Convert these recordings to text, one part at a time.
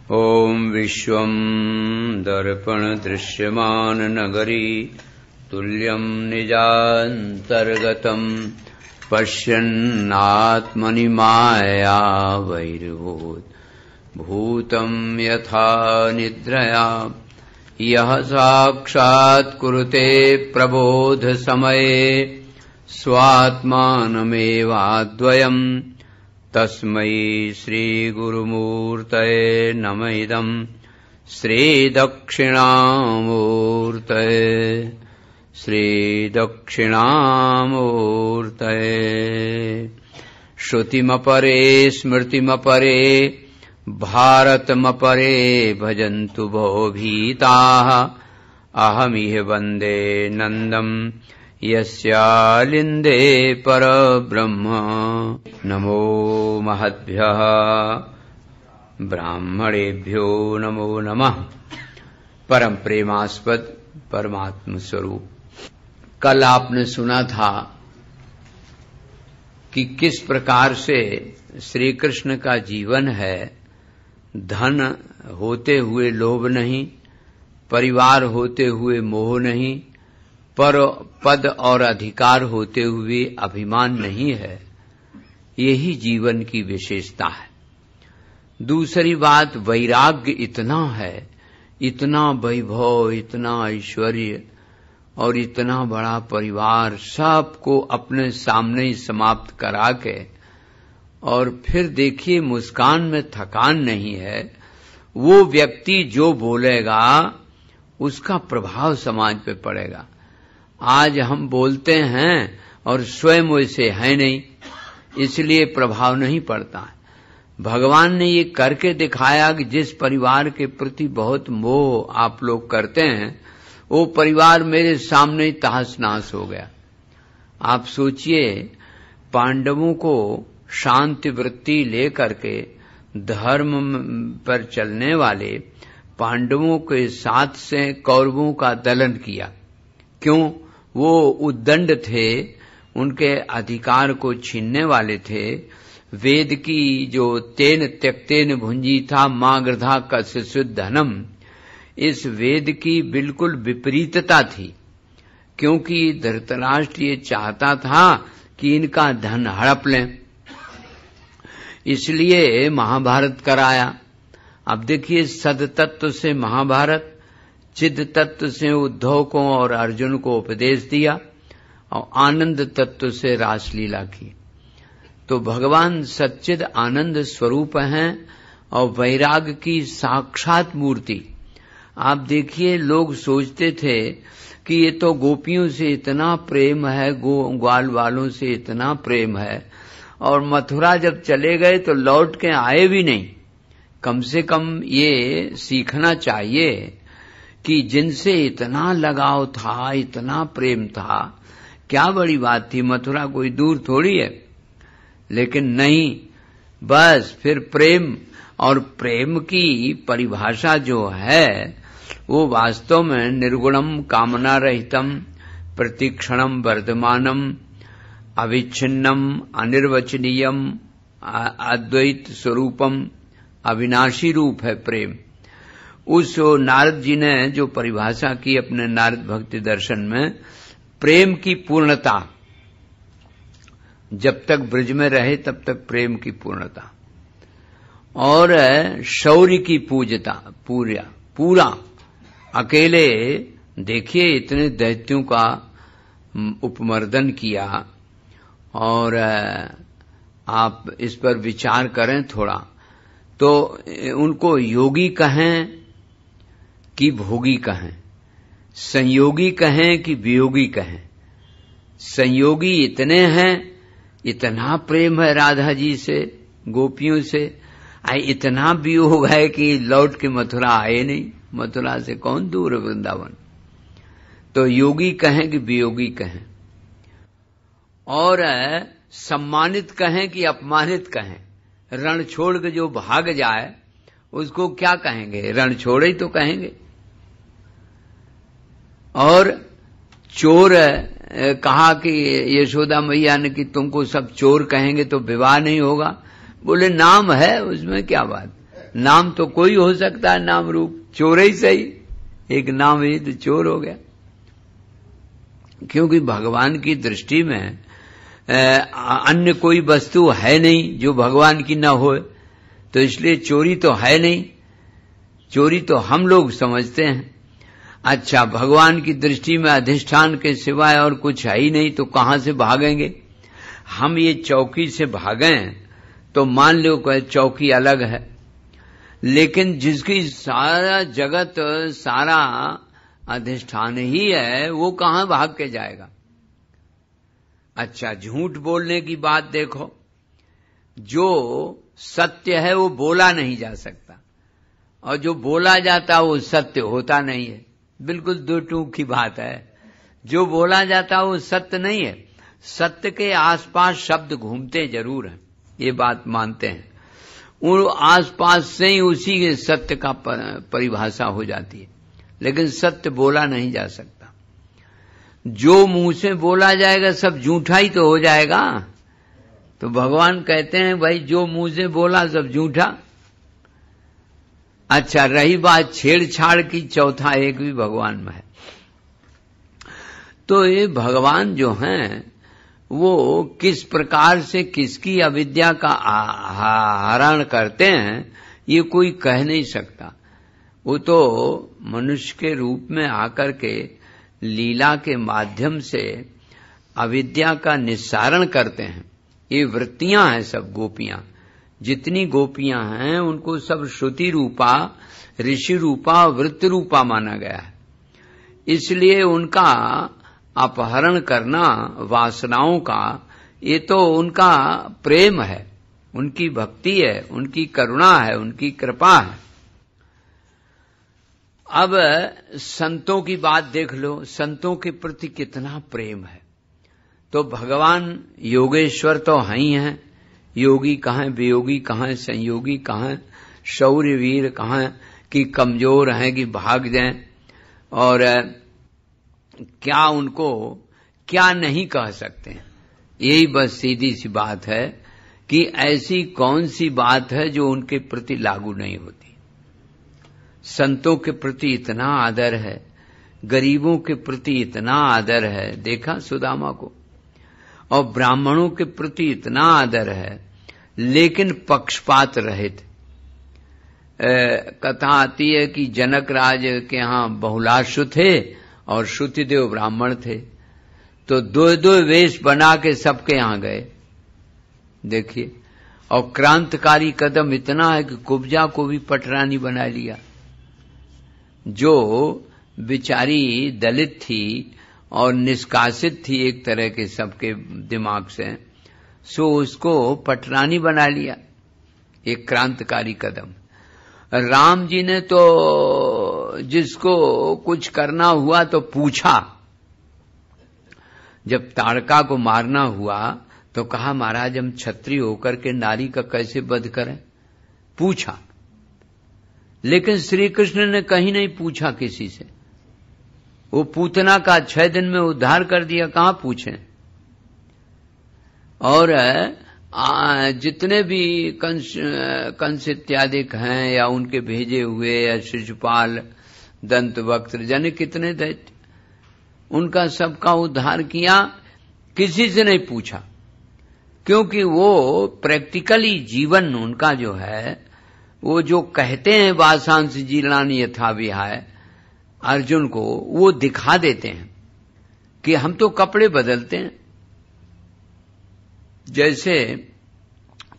ॐ विश्वं दर्पण दृश्यमान नगरी तुल्यं निजान्तर्गतं पश्यन्नात्मनि माया वैर्भूत भूतं यथा निद्रया यः साक्षात् कुरुते प्रबोध समये स्वात्मानमेवाद्वयम् तस्मै श्री गुरुमूर्तये नमः इदं श्री दक्षिणामूर्तये श्री दक्षिणामूर्तये श्रुतिमपरे स्मृतिमपरे भारतमपरे भजन्तु भो भीताः अहमिह वन्दे नन्दम् यस्यालिन्दे परब्रह्म नमो महद्भ्यः ब्राह्मणेभ्यो नमो नमः। परम प्रेमास्पद परमात्म स्वरूप। कल आपने सुना था कि किस प्रकार से श्री कृष्ण का जीवन है। धन होते हुए लोभ नहीं, परिवार होते हुए मोह नहीं, पर पद और अधिकार होते हुए अभिमान नहीं है। यही जीवन की विशेषता है। दूसरी बात, वैराग्य इतना है, इतना वैभव, इतना ऐश्वर्य और इतना बड़ा परिवार सबको अपने सामने ही समाप्त करा के, और फिर देखिए मुस्कान में थकान नहीं है। वो व्यक्ति जो बोलेगा उसका प्रभाव समाज पे पड़ेगा। आज हम बोलते हैं और स्वयं वैसे है नहीं, इसलिए प्रभाव नहीं पड़ता है। भगवान ने ये करके दिखाया कि जिस परिवार के प्रति बहुत मोह आप लोग करते हैं, वो परिवार मेरे सामने ही तहस नहस हो गया। आप सोचिए, पांडवों को शांति वृत्ति लेकर के धर्म पर चलने वाले पांडवों के साथ से कौरवों का दलन किया। क्यों? वो उद्दंड थे, उनके अधिकार को छीनने वाले थे। वेद की जो तेन त्यक्तेन भुंजी था मां गृधा कस्य धनम, इस वेद की बिल्कुल विपरीतता थी। क्योंकि धृतराष्ट्र ये चाहता था कि इनका धन हड़प लें, इसलिए महाभारत कराया। अब देखिए, सद तत्व से महाभारत, चिद तत्व से उद्धव को और अर्जुन को उपदेश दिया, और आनंद तत्व से रासलीला की। तो भगवान सच्चिद आनंद स्वरूप हैं और वैराग की साक्षात मूर्ति। आप देखिए, लोग सोचते थे कि ये तो गोपियों से इतना प्रेम है, ग्वाल वालों से इतना प्रेम है, और मथुरा जब चले गए तो लौट के आए भी नहीं। कम से कम ये सीखना चाहिए कि जिनसे इतना लगाव था, इतना प्रेम था, क्या बड़ी बात थी, मथुरा कोई दूर थोड़ी है। लेकिन नहीं, बस फिर प्रेम, और प्रेम की परिभाषा जो है वो वास्तव में निर्गुणम कामना रहितम प्रतिक्षणम वर्धमानम अविच्छिन्नम अनिर्वचनीयम अद्वैत स्वरूपम अविनाशी रूप है प्रेम। उस नारद जी ने जो परिभाषा की अपने नारद भक्ति दर्शन में, प्रेम की पूर्णता, जब तक ब्रज में रहे तब तक प्रेम की पूर्णता, और शौर्य की पूजता, पूरा अकेले। देखिए, इतने दैत्यों का उपमर्दन किया, और आप इस पर विचार करें थोड़ा, तो उनको योगी कहें कि भोगी कहें, संयोगी कहें कि वियोगी कहें। संयोगी इतने हैं, इतना प्रेम है राधा जी से, गोपियों से, इतना वियोग है कि लौट के मथुरा आए नहीं। मथुरा से कौन दूर है वृंदावन। तो योगी कहें कि वियोगी कहें, और सम्मानित कहें कि अपमानित कहें। रण छोड़ के जो भाग जाए उसको क्या कहेंगे? रण छोड़े ही तो कहेंगे। और चोर कहा कि यशोदा मैया ने कि तुमको सब चोर कहेंगे तो विवाह नहीं होगा। बोले नाम है, उसमें क्या बात, नाम तो कोई हो सकता है, नाम रूप, चोर ही सही, एक नाम ही तो चोर हो गया। क्योंकि भगवान की दृष्टि में अन्य कोई वस्तु है नहीं जो भगवान की न हो, तो इसलिए चोरी तो है नहीं, चोरी तो हम लोग समझते हैं। अच्छा, भगवान की दृष्टि में अधिष्ठान के सिवाय और कुछ है ही नहीं, तो कहां से भागेंगे? हम ये चौकी से भागें तो मान लो कि चौकी अलग है, लेकिन जिसकी सारा जगत, सारा अधिष्ठान ही है, वो कहां भाग के जाएगा? अच्छा, झूठ बोलने की बात देखो, जो सत्य है वो बोला नहीं जा सकता, और जो बोला जाता वो सत्य होता नहीं है। बिल्कुल दो टूक की बात है। जो बोला जाता वो सत्य नहीं है, सत्य के आसपास शब्द घूमते जरूर हैं, ये बात मानते हैं। उन आसपास से ही उसी के सत्य का परिभाषा हो जाती है, लेकिन सत्य बोला नहीं जा सकता। जो मुंह से बोला जाएगा सब झूठा ही तो हो जाएगा। तो भगवान कहते हैं भाई जो मुंह से बोला सब झूठा। अच्छा, रही बात छेड़छाड़ की, चौथा एक भी भगवान में है। तो ये भगवान जो हैं वो किस प्रकार से किसकी अविद्या का हरण करते हैं ये कोई कह नहीं सकता। वो तो मनुष्य के रूप में आकर के लीला के माध्यम से अविद्या का निस्सारण करते हैं। ये वृत्तियां हैं सब, गोपियां जितनी गोपियां हैं उनको सब श्रुति रूपा, ऋषि रूपा, वृत्त रूपा माना गया है। इसलिए उनका अपहरण करना वासनाओं का, ये तो उनका प्रेम है, उनकी भक्ति है, उनकी करुणा है, उनकी कृपा है। अब संतों की बात देख लो, संतों के प्रति कितना प्रेम है। तो भगवान योगेश्वर तो हैं ही हैं, योगी कहाँ, वियोगी कहाँ, संयोगी कहाँ, शौर्यवीर कहाँ, कि कमजोर हैं कि भाग जाएं, और क्या उनको क्या नहीं कह सकते हैं। यही बस सीधी सी बात है कि ऐसी कौन सी बात है जो उनके प्रति लागू नहीं होती। संतों के प्रति इतना आदर है, गरीबों के प्रति इतना आदर है, देखा सुदामा को, और ब्राह्मणों के प्रति इतना आदर है, लेकिन पक्षपात रहित। कथा आती है कि जनक राज के यहाँ बहुलाशु थे और श्रुतिदेव ब्राह्मण थे, तो दो दो वेश बना के सबके यहाँ गए। देखिए, और क्रांतिकारी कदम इतना है कि कुब्जा को भी पटरानी बना लिया। जो बिचारी दलित थी और निष्कासित थी एक तरह के सबके दिमाग से, सो उसको पटरानी बना लिया। एक क्रांतिकारी कदम। राम जी ने तो जिसको कुछ करना हुआ तो पूछा, जब ताड़का को मारना हुआ तो कहा महाराज हम क्षत्रिय होकर के नारी का कैसे वध करें, पूछा। लेकिन श्री कृष्ण ने कहीं नहीं पूछा किसी से। वो पूतना का 6 दिन में उद्धार कर दिया, कहां पूछे। और जितने भी कंस इत्यादि हैं या उनके भेजे हुए, या शिशुपाल, दंतवक्त्र, जाने कितने दैत्य, उनका सबका उद्धार किया, किसी से नहीं पूछा। क्योंकि वो प्रैक्टिकली जीवन उनका जो है, वो जो कहते हैं वासांस जीर्णानि यथा विहाय, अर्जुन को वो दिखा देते हैं कि हम तो कपड़े बदलते हैं। जैसे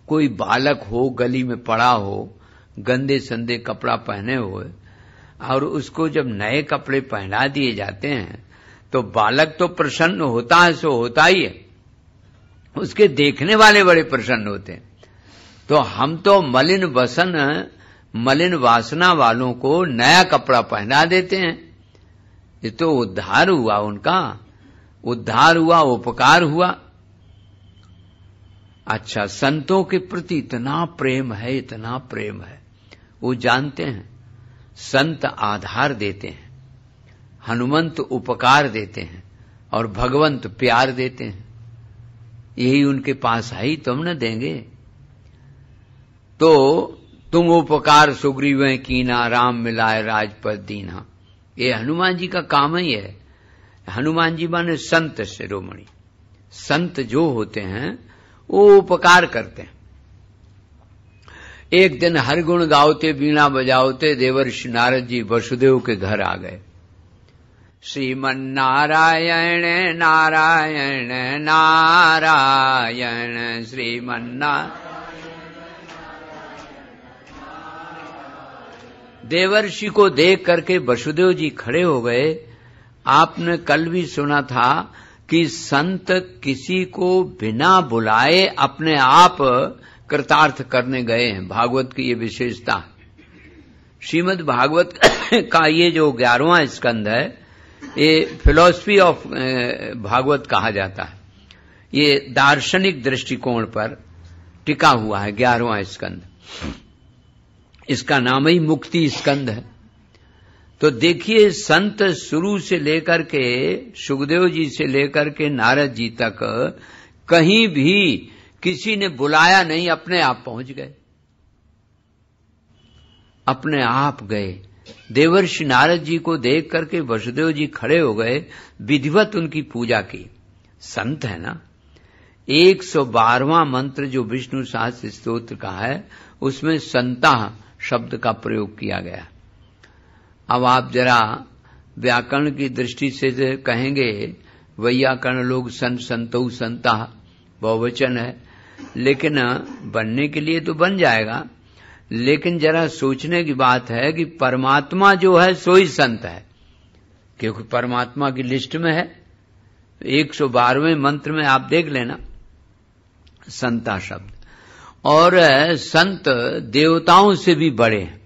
कोई बालक हो, गली में पड़ा हो, गंदे संदे कपड़ा पहने हुए, और उसको जब नए कपड़े पहना दिए जाते हैं तो बालक तो प्रसन्न होता है, सो होता ही है, उसके देखने वाले बड़े प्रसन्न होते हैं। तो हम तो मलिन वसन, मलिन वासना वालों को नया कपड़ा पहना देते हैं। ये तो उद्धार हुआ, उनका उद्धार हुआ, उपकार हुआ। अच्छा, संतों के प्रति इतना प्रेम है, इतना प्रेम है। वो जानते हैं संत आधार देते हैं, हनुमंत उपकार देते हैं, और भगवंत प्यार देते हैं। यही उनके पास है ही, तुम न देंगे। तो तुम उपकार सुग्रीव कीना, राम मिलाए राजपद दीना। ये हनुमान जी का काम ही है। हनुमान जी माने संत शिरोमणि। संत जो होते हैं वो उपकार करते हैं। एक दिन हर गुण गाओते बीणा बजाओते देवर्षि नारद जी वसुदेव के घर आ गए। श्रीमन नारायण नारायण नारायण श्रीमन नारायण। देवर्षि को देख करके वसुदेव जी खड़े हो गए। आपने कल भी सुना था कि संत किसी को बिना बुलाए अपने आप कृतार्थ करने गए हैं। भागवत की ये विशेषता। श्रीमद् भागवत का ये जो 11वां स्कंद है, ये फिलॉसफी ऑफ भागवत कहा जाता है। ये दार्शनिक दृष्टिकोण पर टिका हुआ है 11वां स्कंद। इसका नाम ही मुक्ति स्कंद है। तो देखिए, संत शुरू से लेकर के सुखदेव जी से लेकर के नारद जी तक कहीं भी किसी ने बुलाया नहीं, अपने आप पहुंच गए, अपने आप गए। देवर्षि नारद जी को देख करके वसुदेव जी खड़े हो गए, विधिवत उनकी पूजा की। संत है ना। 112वां मंत्र जो विष्णु सहस्त्र स्तोत्र का है, उसमें संता शब्द का प्रयोग किया गया। अब आप जरा व्याकरण की दृष्टि से कहेंगे, वैयाकरण लोग संतौ संता बहुवचन है, लेकिन बनने के लिए तो बन जाएगा, लेकिन जरा सोचने की बात है कि परमात्मा जो है सो ही संत है, क्योंकि परमात्मा की लिस्ट में है। 112वें मंत्र में आप देख लेना संता शब्द। और संत देवताओं से भी बड़े हैं।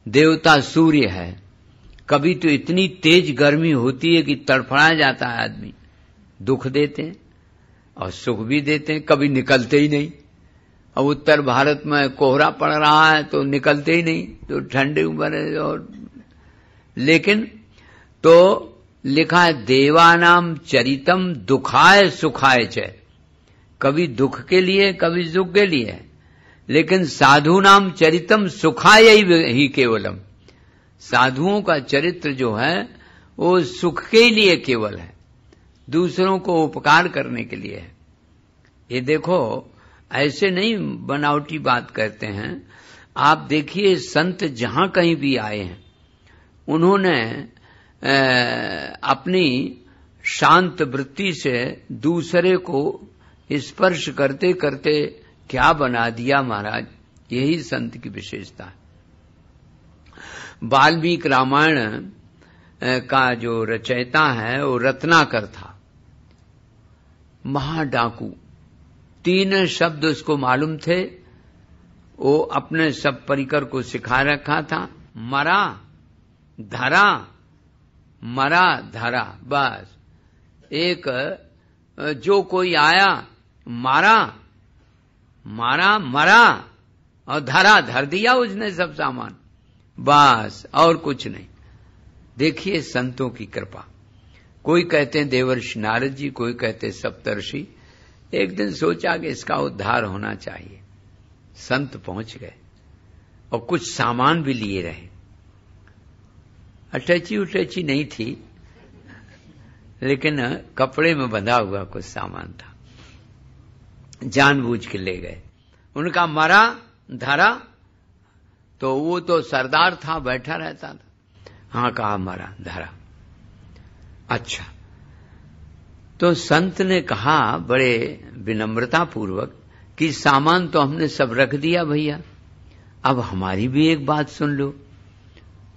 देवता सूर्य है। कभी तो इतनी तेज गर्मी होती है कि तड़फड़ा जाता है आदमी। दुख देते हैं और सुख भी देते हैं, कभी निकलते ही नहीं। अब उत्तर भारत में कोहरा पड़ रहा है तो निकलते ही नहीं, तो ठंडे उम्र है। और लेकिन तो लिखा है देवानाम चरितम दुखाय सुखाय च। कभी दुख के लिए कभी सुख के लिए, लेकिन साधु नाम चरितम सुखाय ही केवलम। साधुओं का चरित्र जो है वो सुख के लिए केवल है, दूसरों को उपकार करने के लिए है। ये देखो, ऐसे नहीं बनावटी बात करते हैं। आप देखिए, संत जहां कहीं भी आए हैं, उन्होंने अपनी शांत वृत्ति से दूसरे को स्पर्श करते करते क्या बना दिया महाराज। यही संत की विशेषता है। वाल्मीकि रामायण का जो रचयिता है वो रत्नाकर था, महाडाकू। 3 शब्द उसको मालूम थे। वो अपने सब परिकर को सिखा रखा था, मरा धरा, मरा धरा। बस एक जो कोई आया मारा, मारा मरा, और धरा धर दिया उसने सब सामान, बस और कुछ नहीं। देखिए संतों की कृपा। कोई कहते हैं देवर्षि नारद जी, कोई कहते हैं सप्तर्षि। एक दिन सोचा कि इसका उद्धार होना चाहिए। संत पहुंच गए और कुछ सामान भी लिए रहे। अटैची उटैची नहीं थी, लेकिन कपड़े में बंधा हुआ कुछ सामान था। जानबूझ के ले गए। उनका मरा धरा, तो वो तो सरदार था, बैठा रहता था। हाँ, कहा मरा धरा। अच्छा, तो संत ने कहा बड़े विनम्रता पूर्वक कि सामान तो हमने सब रख दिया भैया, अब हमारी भी एक बात सुन लो।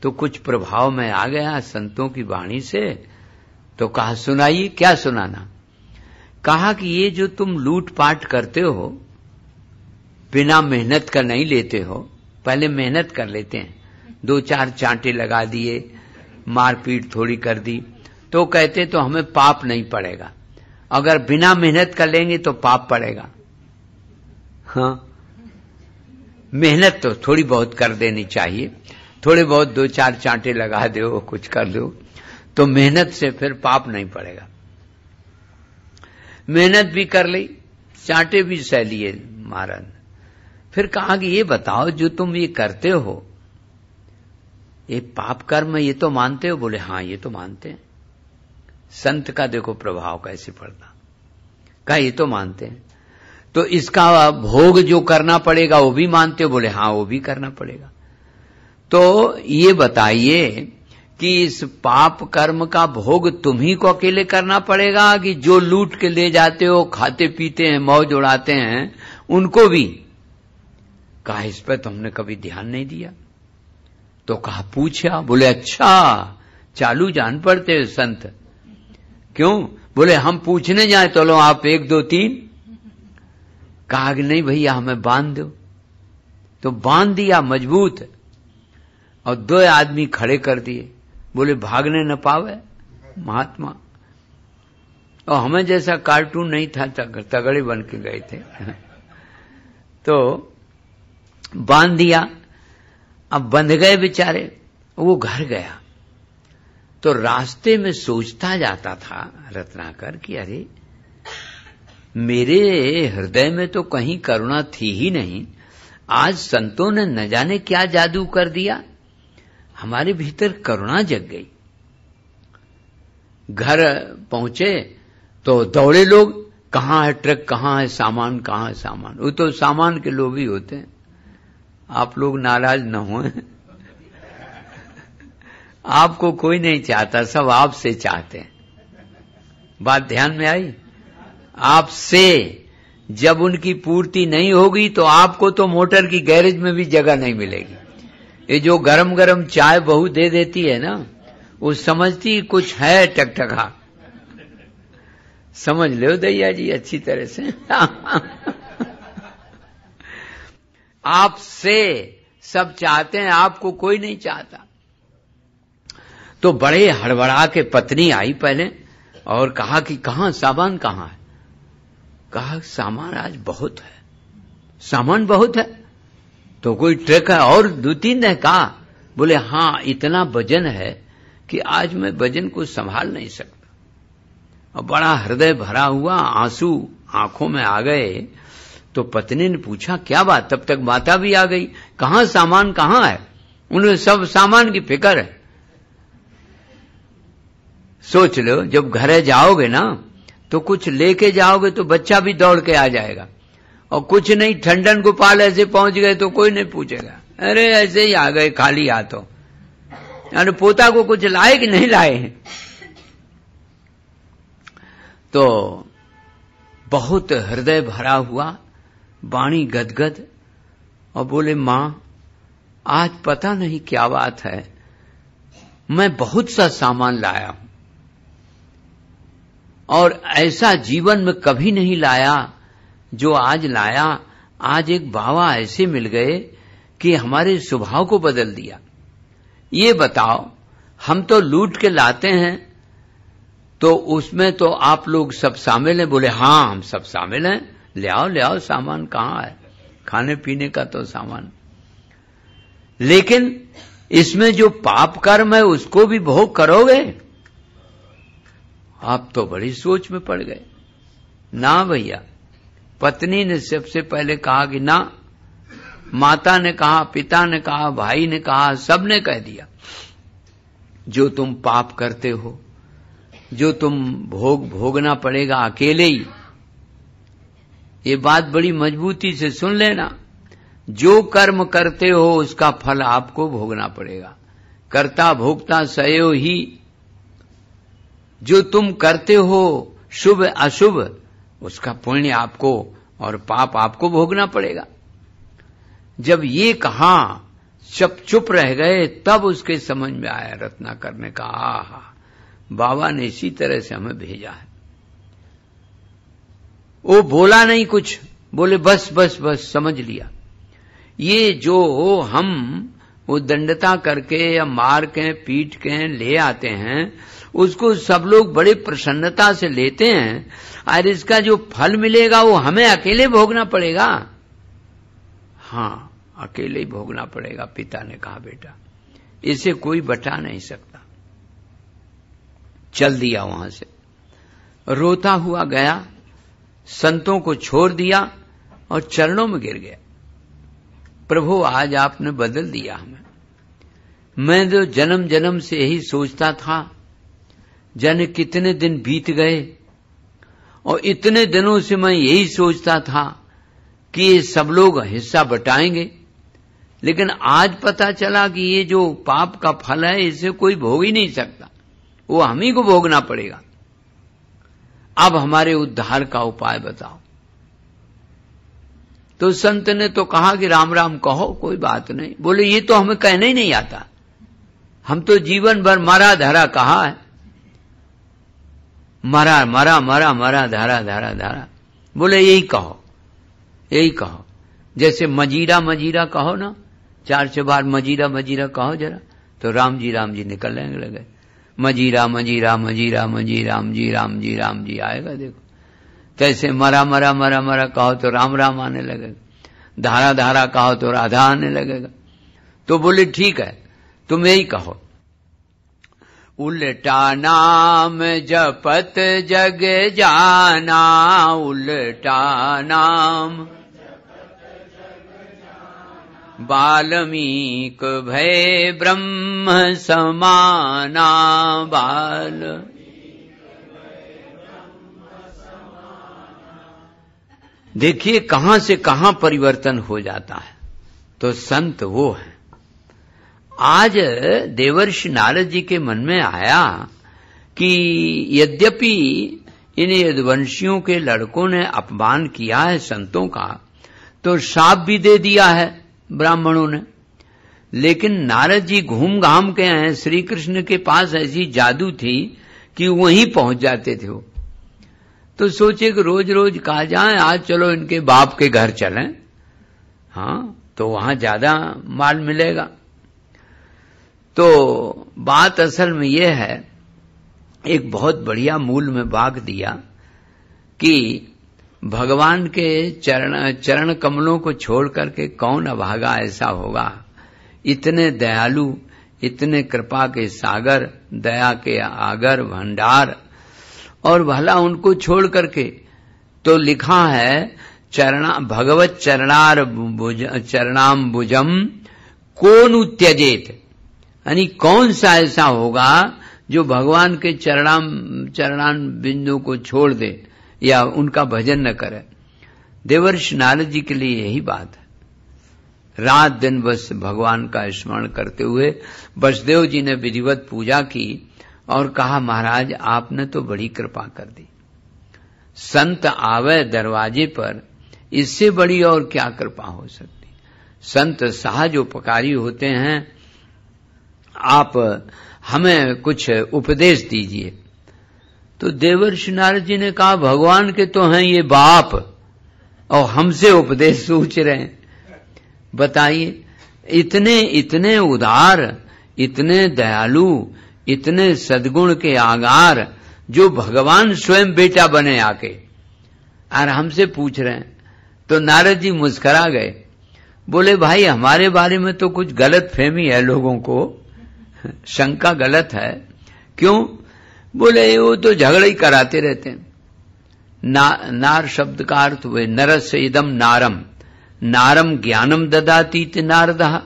तो कुछ प्रभाव में आ गया संतों की वाणी से। तो कहा सुनाइए, क्या सुनाना। कहा कि ये जो तुम लूटपाट करते हो, बिना मेहनत का नहीं लेते हो। पहले मेहनत कर लेते हैं, 2-4 चांटे लगा दिए, मारपीट थोड़ी कर दी, तो कहते तो हमें पाप नहीं पड़ेगा। अगर बिना मेहनत कर लेंगे तो पाप पड़ेगा। हाँ, मेहनत तो थोड़ी बहुत कर देनी चाहिए। थोड़े बहुत 2-4 चांटे लगा दो, कुछ कर दो, तो मेहनत से फिर पाप नहीं पड़ेगा। मेहनत भी कर ली, चांटे भी सह लिए महाराज। फिर कहा कि ये बताओ जो तुम ये करते हो, ये पाप कर्म ये तो मानते हो? बोले हाँ ये तो मानते हैं। संत का देखो प्रभाव कैसे पड़ता। कहा ये तो मानते हैं, तो इसका भोग जो करना पड़ेगा वो भी मानते हो? बोले हाँ वो भी करना पड़ेगा। तो ये बताइए कि इस पाप कर्म का भोग तुम्ही को अकेले करना पड़ेगा कि जो लूट के ले जाते हो, खाते पीते हैं, मौज उड़ाते हैं, उनको भी? कहा इस पर तुमने कभी ध्यान नहीं दिया। तो कहा पूछा? बोले अच्छा चालू जान पड़ते हो संत। क्यों? बोले हम पूछने जाए तो लो आप 1 2 3। कहा कि नहीं भैया हमें बांध दो। तो बांध दिया मजबूत, और 2 आदमी खड़े कर दिए। बोले भागने न पावे महात्मा। और हमें जैसा कार्टून नहीं था, तगड़े बन के गए थे। तो बांध दिया। अब बंध गए बेचारे। वो घर गया तो रास्ते में सोचता जाता था रत्नाकर कि अरे मेरे हृदय में तो कहीं करुणा थी ही नहीं, आज संतों ने न जाने क्या जादू कर दिया, हमारे भीतर करुणा जग गई। घर पहुंचे तो दौड़े लोग, कहां है ट्रक, कहां है सामान, कहां है सामान। वो तो सामान के लोग ही होते हैं, आप लोग नाराज न हो। आपको कोई नहीं चाहता, सब आपसे चाहते हैं। बात ध्यान में आई? आपसे जब उनकी पूर्ति नहीं होगी तो आपको तो मोटर की गैरेज में भी जगह नहीं मिलेगी। ये जो गरम गरम चाय बहू दे देती है ना, वो समझती कुछ है टकटका। समझ लो दैया जी अच्छी तरह से। आपसे सब चाहते हैं, आपको कोई नहीं चाहता। तो बड़े हड़बड़ा के पत्नी आई पहले और कहा कि कहां सामान, कहां है? कहा सामान आज बहुत है। सामान बहुत है? तो कोई ट्रक है और 2 3 है? कहा बोले हां इतना वजन है कि आज मैं वजन को संभाल नहीं सकता। और बड़ा हृदय भरा हुआ, आंसू आंखों में आ गए। तो पत्नी ने पूछा क्या बात? तब तक माता भी आ गई। कहां सामान, कहां है? उन्हें सब सामान की फिक्र है। सोच लो जब घर जाओगे ना तो कुछ लेके जाओगे तो बच्चा भी दौड़ के आ जाएगा, और कुछ नहीं ठंडन गोपाल ऐसे पहुंच गए तो कोई नहीं पूछेगा, अरे ऐसे ही आ गए खाली हाथों। अरे पोता को कुछ लाए कि नहीं लाए हैं? तो बहुत हृदय भरा हुआ, वाणी गदगद, और बोले मां आज पता नहीं क्या बात है, मैं बहुत सा सामान लाया हूं और ऐसा जीवन में कभी नहीं लाया जो आज लाया। आज एक बाबा ऐसे मिल गए कि हमारे स्वभाव को बदल दिया। ये बताओ हम तो लूट के लाते हैं तो उसमें तो आप लोग सब शामिल हैं? बोले हाँ हम सब शामिल हैं। ले आओ सामान, कहां है? खाने पीने का तो सामान, लेकिन इसमें जो पाप कर्म है उसको भी भोग करोगे? आप तो बड़ी सोच में पड़ गए। ना भैया, पत्नी ने सबसे पहले कहा कि ना, माता ने कहा, पिता ने कहा, भाई ने कहा, सबने कह दिया जो तुम पाप करते हो, जो तुम भोगना पड़ेगा अकेले ही। ये बात बड़ी मजबूती से सुन लेना, जो कर्म करते हो उसका फल आपको भोगना पड़ेगा। कर्ता भोक्ता सयो ही। जो तुम करते हो शुभ अशुभ उसका पुण्य आपको और पाप आपको भोगना पड़ेगा। जब ये कहा सब चुप रह गए, तब उसके समझ में आया। रत्नाकर ने कहा आहा, बाबा ने इसी तरह से हमें भेजा है। वो बोला नहीं कुछ, बोले बस बस बस समझ लिया। ये जो हम वो दंडता करके या मार के पीट के ले आते हैं उसको सब लोग बड़े प्रसन्नता से लेते हैं, और इसका जो फल मिलेगा वो हमें अकेले भोगना पड़ेगा। हाँ अकेले ही भोगना पड़ेगा। पिता ने कहा बेटा इसे कोई बता नहीं सकता। चल दिया वहां से, रोता हुआ गया, संतों को छोड़ दिया और चरणों में गिर गया। प्रभु आज आपने बदल दिया हमें। मैं तो जन्म जन्म से यही सोचता था, जाने कितने दिन बीत गए और इतने दिनों से मैं यही सोचता था कि ये सब लोग हिस्सा बटाएंगे, लेकिन आज पता चला कि ये जो पाप का फल है इसे कोई भोग ही नहीं सकता, वो हम ही को भोगना पड़ेगा। अब हमारे उद्धार का उपाय बताओ। तो संत ने तो कहा कि राम राम कहो, कोई बात नहीं। बोले ये तो हमें कहना ही नहीं आता, हम तो जीवन भर मरा धरा कहा है, मरा मरा मरा मरा धारा धारा धारा। बोले यही कहो, यही कहो। जैसे मजीरा मजीरा कहो ना, 4 बार मजीरा मजीरा कहो जरा, तो राम जी निकलने लगे। मजीरा मजीरा मजीरा मजी राम जी आएगा देखो। तैसे मरा मरा मरा मरा कहो तो राम राम आने लगेगा, धारा धारा कहो तो राधा आने लगेगा। तो बोले ठीक है, तुम यही कहो। उल्टा नाम जपत जग जाना, उल्टा नाम वाल्मीक भय ब्रह्म समाना, बाल। देखिए कहां से कहां परिवर्तन हो जाता है। तो संत वो है। आज देवर्षि नारद जी के मन में आया कि यद्यपि इन यदुवंशियों के लड़कों ने अपमान किया है संतों का, तो शाप भी दे दिया है ब्राह्मणों ने, लेकिन नारद जी घूम घाम के आए। श्री कृष्ण के पास ऐसी जादू थी कि वहीं पहुंच जाते थे वो। तो सोचे कि रोज रोज कहा जाए, आज चलो इनके बाप के घर चलें, हाँ तो वहां ज्यादा माल मिलेगा। तो बात असल में यह है, एक बहुत बढ़िया मूल में बाग दिया कि भगवान के चरण कमलों को छोड़ करके कौन अभागा ऐसा होगा। इतने दयालु, इतने कृपा के सागर, दया के आगर भंडार, और भला उनको छोड़ करके तो लिखा है भगवत चरणाम्बुजम कोनु त्यजेत, यानी कौन सा ऐसा होगा जो भगवान के चरणान बिंदु को छोड़ दे या उनका भजन न करे। देवर्षि नारद जी के लिए यही बात है। रात दिन बस भगवान का स्मरण करते हुए वसुदेव जी ने विधिवत पूजा की और कहा, महाराज आपने तो बड़ी कृपा कर दी, संत आवे दरवाजे पर, इससे बड़ी और क्या कृपा हो सकती। संत सहज उपकारी होते हैं, आप हमें कुछ उपदेश दीजिए। तो देवर्षि नारद जी ने कहा, भगवान के तो हैं ये बाप और हमसे उपदेश पूछ रहे हैं। बताइए, इतने इतने उदार, इतने दयालु, इतने सद्गुण के आगार, जो भगवान स्वयं बेटा बने आके, और हमसे पूछ रहे हैं। तो नारद जी मुस्कुरा गए, बोले भाई हमारे बारे में तो कुछ गलत फहमी है लोगों को, शंका गलत है। क्यों? बोले वो तो झगड़ा ही कराते रहते हैं। नार शब्द का अर्थ हुए नरस्य इदम नारम, नारम ज्ञानम ददाती नारदः,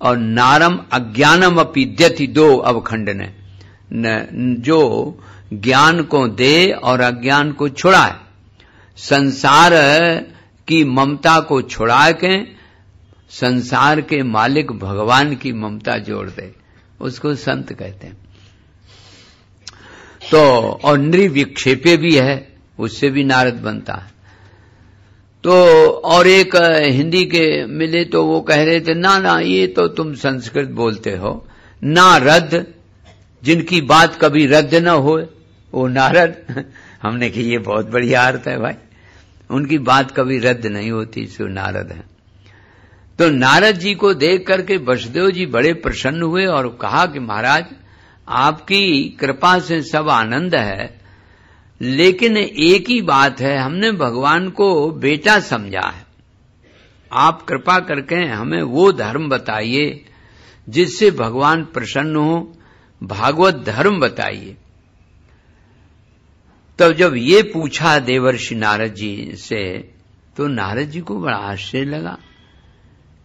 और नारम अज्ञानम अपीद्यति, दो अवखंडन है। जो ज्ञान को दे और अज्ञान को छुड़ाए, संसार की ममता को छुड़ा के संसार के मालिक भगवान की ममता जोड़ दे, उसको संत कहते हैं। तो और निर्विक्षेपे भी है, उससे भी नारद बनता है। तो और एक हिंदी के मिले तो वो कह रहे थे, ना ना ये तो तुम संस्कृत बोलते हो, ना रद्द, जिनकी बात कभी रद्द न हो वो नारद। हमने कहा ये बहुत बढ़िया अर्थ है भाई, उनकी बात कभी रद्द नहीं होती, सो नारद है। तो नारद जी को देख करके वसुदेव जी बड़े प्रसन्न हुए और कहा कि महाराज आपकी कृपा से सब आनंद है, लेकिन एक ही बात है, हमने भगवान को बेटा समझा है। आप कृपा करके हमें वो धर्म बताइए जिससे भगवान प्रसन्न हो, भागवत धर्म बताइए। तब जब ये पूछा देवर्षि नारद जी से, तो नारद जी को बड़ा आश्चर्य लगा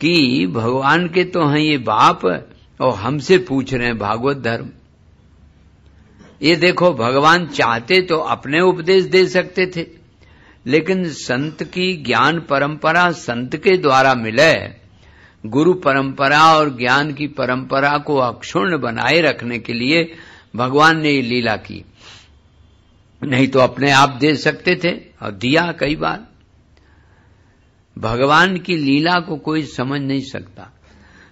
कि भगवान के तो हैं ये बाप और हमसे पूछ रहे हैं भागवत धर्म। ये देखो, भगवान चाहते तो अपने उपदेश दे सकते थे, लेकिन संत की ज्ञान परंपरा संत के द्वारा मिले, गुरु परंपरा और ज्ञान की परंपरा को अक्षुण्ण बनाए रखने के लिए भगवान ने ये लीला की। नहीं तो अपने आप दे सकते थे और दिया कई बार। भगवान की लीला को कोई समझ नहीं सकता।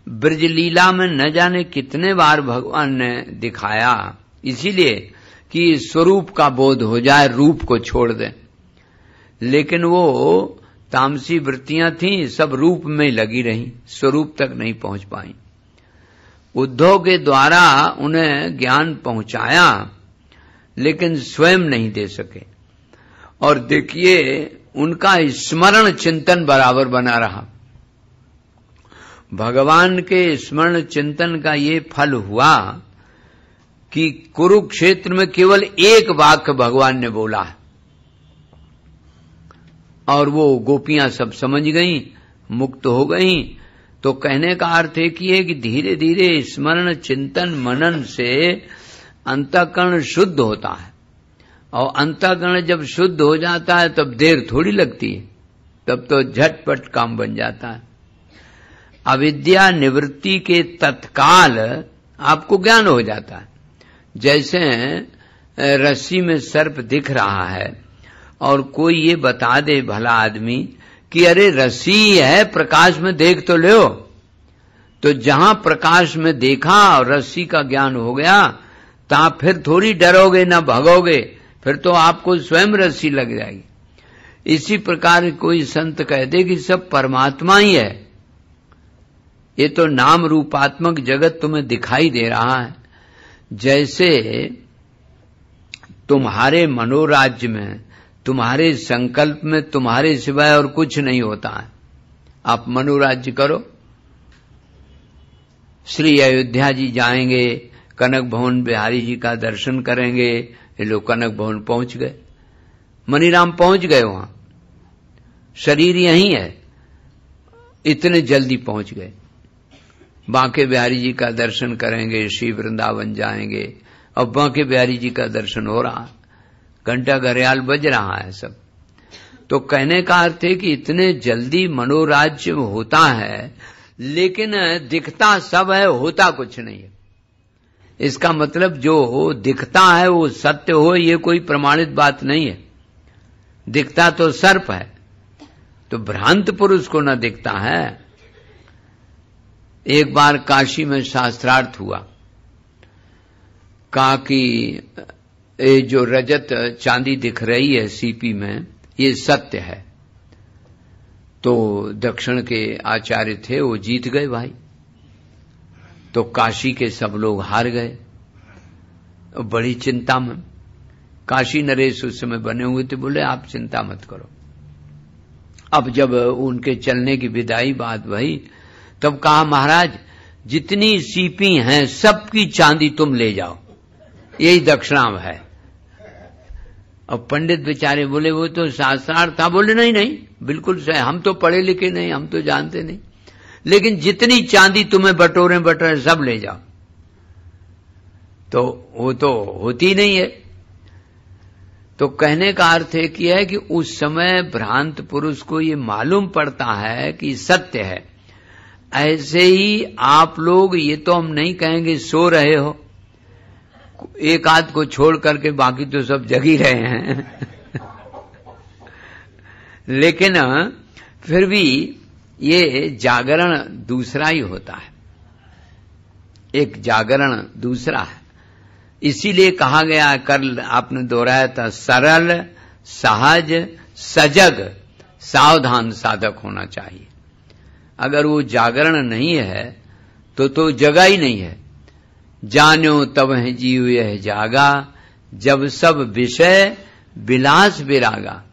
ब्रज लीला में न जाने कितने बार भगवान ने दिखाया, इसीलिए कि स्वरूप का बोध हो जाए, रूप को छोड़ दें। लेकिन वो तामसी वृत्तियां थीं, सब रूप में लगी रहीं, स्वरूप तक नहीं पहुंच पाई। उद्धव के द्वारा उन्हें ज्ञान पहुंचाया, लेकिन स्वयं नहीं दे सके। और देखिए, उनका स्मरण चिंतन बराबर बना रहा। भगवान के स्मरण चिंतन का ये फल हुआ कि कुरुक्षेत्र में केवल एक वाक्य भगवान ने बोला है और वो गोपियां सब समझ गईं, मुक्त हो गईं। तो कहने का अर्थ है कि धीरे धीरे स्मरण चिंतन मनन से अंतःकरण शुद्ध होता है, और अंतःकरण जब शुद्ध हो जाता है तब देर थोड़ी लगती है, तब तो झटपट काम बन जाता है। अविद्या निवृत्ति के तत्काल आपको ज्ञान हो जाता है। जैसे रस्सी में सर्प दिख रहा है और कोई ये बता दे भला आदमी कि अरे रस्सी है, प्रकाश में देख तो लो, तो जहां प्रकाश में देखा और रस्सी का ज्ञान हो गया, ता फिर थोड़ी डरोगे ना भगोगे, फिर तो आपको स्वयं रस्सी लग जाएगी। इसी प्रकार कोई संत कह दे कि सब परमात्मा ही है, ये तो नाम रूपात्मक जगत तुम्हें दिखाई दे रहा है। जैसे तुम्हारे मनोराज्य में, तुम्हारे संकल्प में तुम्हारे सिवाय और कुछ नहीं होता है। आप मनोराज्य करो, श्री अयोध्या जी जाएंगे, कनक भवन बिहारी जी का दर्शन करेंगे। ये लोग कनक भवन पहुंच गए, मनीराम पहुंच गए, वहां शरीर यहीं है, इतने जल्दी पहुंच गए। बांके बिहारी जी का दर्शन करेंगे, श्री वृंदावन जाएंगे, और बांके बिहारी जी का दर्शन हो रहा है, घंटा घड़ियाल बज रहा है सब। तो कहने का अर्थ है कि इतने जल्दी मनोराज्य होता है, लेकिन दिखता सब है, होता कुछ नहीं है। इसका मतलब जो दिखता है वो सत्य हो, ये कोई प्रमाणित बात नहीं है। दिखता तो सर्प है, तो भ्रांत पुरुष को न दिखता है। एक बार काशी में शास्त्रार्थ हुआ, कहा कि ये जो रजत चांदी दिख रही है सीपी में, ये सत्य है। तो दक्षिण के आचार्य थे, वो जीत गए भाई। तो काशी के सब लोग हार गए, बड़ी चिंता में। काशी नरेश उस समय बने हुए थे, बोले आप चिंता मत करो। अब जब उनके चलने की विदाई बात भई, तब कहा महाराज जितनी सीपी हैं सबकी चांदी तुम ले जाओ, यही दक्षिणा है। अब पंडित बेचारे बोले वो तो शास्त्रार्थ था। बोले नहीं नहीं, बिल्कुल सही, हम तो पढ़े लिखे नहीं, हम तो जानते नहीं, लेकिन जितनी चांदी तुम्हें बटोरे बटोरे सब ले जाओ। तो वो तो होती नहीं है। तो कहने का अर्थ है कि उस समय भ्रांत पुरुष को ये मालूम पड़ता है कि सत्य है। ऐसे ही आप लोग, ये तो हम नहीं कहेंगे सो रहे हो, एक आध को छोड़ करके बाकी तो सब जग ही रहे हैं लेकिन फिर भी ये जागरण दूसरा ही होता है, एक जागरण दूसरा है। इसीलिए कहा गया, कल आपने दोहराया था, सरल सहज सजग सावधान साधक होना चाहिए। अगर वो जागरण नहीं है तो जगा ही नहीं है। जान्यो तब है जीव यह जागा, जब सब विषय विलास विरागा।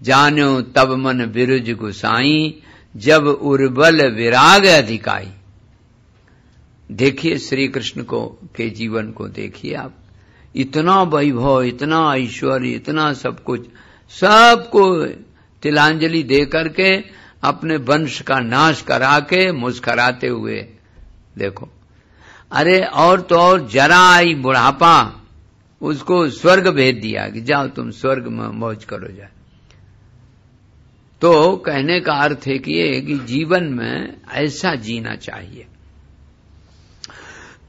जान्यो तब मन बिरुज गुसाई, जब उर्बल विराग अधिकाई। देखिए श्री कृष्ण को के जीवन को देखिए आप, इतना वैभव, इतना ऐश्वर्य, इतना सब कुछ, सबको तिलांजलि दे करके अपने वंश का नाश करा के मुस्कुराते हुए देखो। अरे और तो और जरा आई बुढ़ापा, उसको स्वर्ग भेज दिया कि जाओ तुम स्वर्ग में मौज करो जाए। तो कहने का अर्थ है कि ये कि जीवन में ऐसा जीना चाहिए।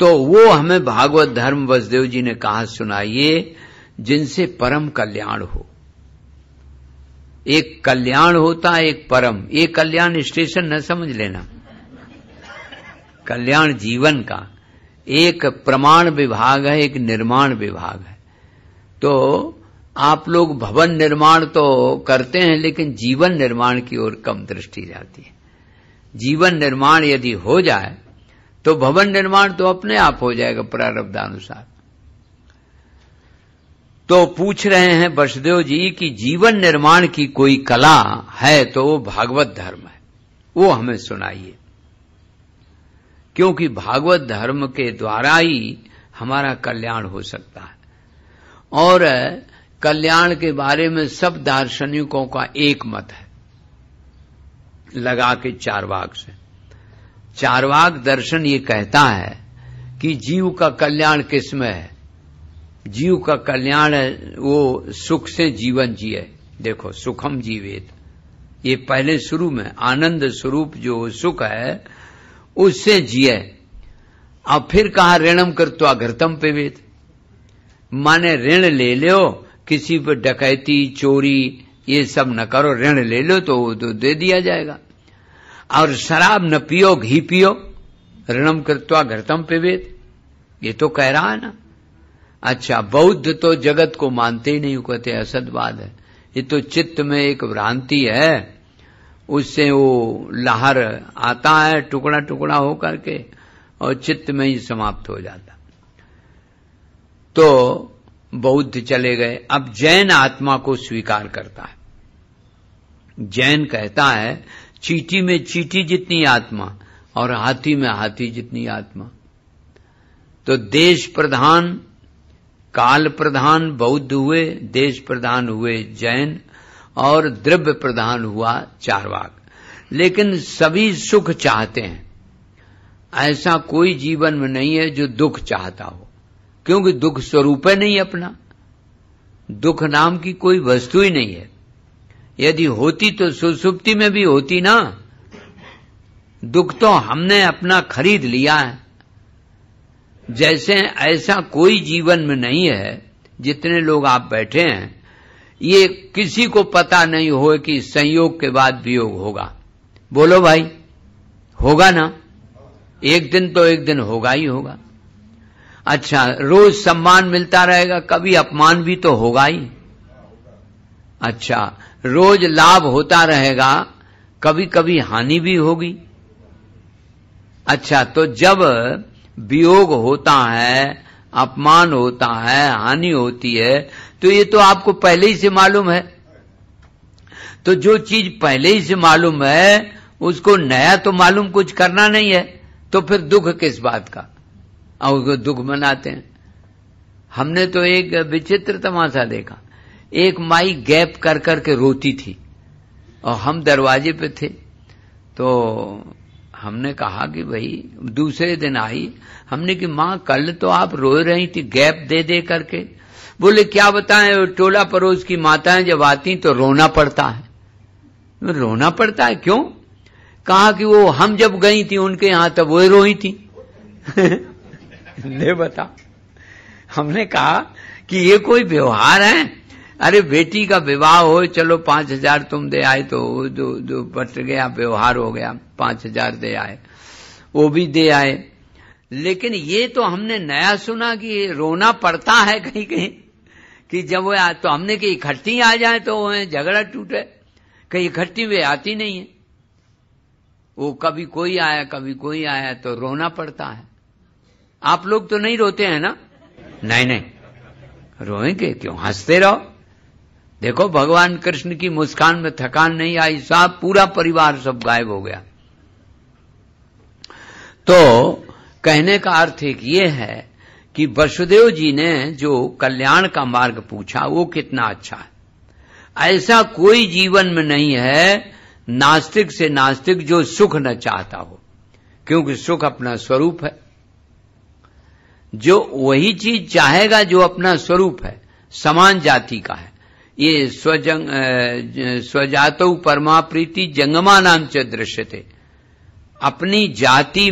तो वो हमें भागवत धर्म वसुदेव जी ने कहा सुनाइए, जिनसे परम कल्याण हो। एक कल्याण होता है, एक परम। एक कल्याण स्टेशन न समझ लेना, कल्याण जीवन का। एक प्रमाण विभाग है, एक निर्माण विभाग है। तो आप लोग भवन निर्माण तो करते हैं, लेकिन जीवन निर्माण की ओर कम दृष्टि जाती है। जीवन निर्माण यदि हो जाए तो भवन निर्माण तो अपने आप हो जाएगा प्रारब्धानुसार। तो पूछ रहे हैं वसुदेव जी कि जीवन निर्माण की कोई कला है तो वो भागवत धर्म है, वो हमें सुनाइए। क्योंकि भागवत धर्म के द्वारा ही हमारा कल्याण हो सकता है। और कल्याण के बारे में सब दार्शनिकों का एक मत है, लगा के चार्वाक से। चार्वाक दर्शन ये कहता है कि जीव का कल्याण किसमें है? जीव का कल्याण है वो सुख से जीवन जिए। देखो, सुखम जीवेत, ये पहले शुरू में आनंद स्वरूप जो सुख है उससे जिए। अब फिर कहा ऋणम कृत्वा घृतम पिबेत, माने ऋण ले लो, किसी पर डकैती चोरी ये सब न करो, ऋण ले लो तो दे दिया जाएगा। और शराब न पियो, घी पियो, ऋणम कृत्वा घृतम पिबेत, ये तो कह रहा है ना। अच्छा, बौद्ध तो जगत को मानते ही नहीं, कहते असतवाद है, ये तो चित्त में एक भ्रांति है, उससे वो लहर आता है टुकड़ा टुकड़ा हो करके और चित्त में ही समाप्त हो जाता। तो बौद्ध चले गए। अब जैन आत्मा को स्वीकार करता है। जैन कहता है चींटी में चींटी जितनी आत्मा और हाथी में हाथी जितनी आत्मा। तो देश प्रधान काल प्रधान बौद्ध हुए, देश प्रधान हुए जैन, और द्रव्य प्रधान हुआ चार्वाक। लेकिन सभी सुख चाहते हैं, ऐसा कोई जीवन में नहीं है जो दुख चाहता हो, क्योंकि दुख स्वरूप है नहीं अपना, दुख नाम की कोई वस्तु ही नहीं है। यदि होती तो सुसुप्ति में भी होती ना। दुख तो हमने अपना खरीद लिया है। जैसे ऐसा कोई जीवन में नहीं है, जितने लोग आप बैठे हैं, ये किसी को पता नहीं हो कि संयोग के बाद वियोग होगा। बोलो भाई, होगा ना? एक दिन तो एक दिन होगा ही होगा। अच्छा, रोज सम्मान मिलता रहेगा, कभी अपमान भी तो होगा ही। अच्छा, रोज लाभ होता रहेगा, कभी कभी हानि भी होगी। अच्छा, तो जब वियोग होता है, अपमान होता है, हानि होती है, तो ये तो आपको पहले ही से मालूम है। तो जो चीज पहले ही से मालूम है उसको नया तो मालूम कुछ करना नहीं है, तो फिर दुख किस बात का? और उसको दुख मनाते हैं। हमने तो एक विचित्र तमाशा देखा। एक माई गैप कर करके रोती थी और हम दरवाजे पे थे। तो हमने कहा कि भाई, दूसरे दिन आई, हमने कि माँ कल तो आप रो रही थी गैप दे दे करके। बोले क्या बताएं, टोला पड़ोस की माताएं जब आती तो रोना पड़ता है। रोना पड़ता है क्यों? कहा कि वो हम जब गई थी उनके यहां तब वो रोई थी। ले बता। हमने कहा कि ये कोई व्यवहार है? अरे बेटी का विवाह हो, चलो 5,000 तुम दे आए तो जो बट गया, व्यवहार हो गया, 5,000 दे आए, वो भी दे आए। लेकिन ये तो हमने नया सुना कि रोना पड़ता है कहीं कहीं, कि जब वो तो हमने कि इकट्ठी आ जाए तो झगड़ा टूटे, कहीं इकट्ठी वे आती नहीं है। वो कभी कोई आया कभी कोई आया तो रोना पड़ता है। आप लोग तो नहीं रोते हैं ना? नहीं नहीं, रोएंगे क्यों, हंसते रहो। देखो, भगवान कृष्ण की मुस्कान में थकान नहीं आई, साहब पूरा परिवार सब गायब हो गया। तो कहने का अर्थ एक ये है कि वसुदेव जी ने जो कल्याण का मार्ग पूछा वो कितना अच्छा है। ऐसा कोई जीवन में नहीं है नास्तिक से नास्तिक जो सुख न चाहता हो, क्योंकि सुख अपना स्वरूप है। जो वही चीज चाहेगा जो अपना स्वरूप है, समान जाति का है। ये स्वजातौ परमा प्रीति जंगमा नाम च दृश्यते। अपनी जाति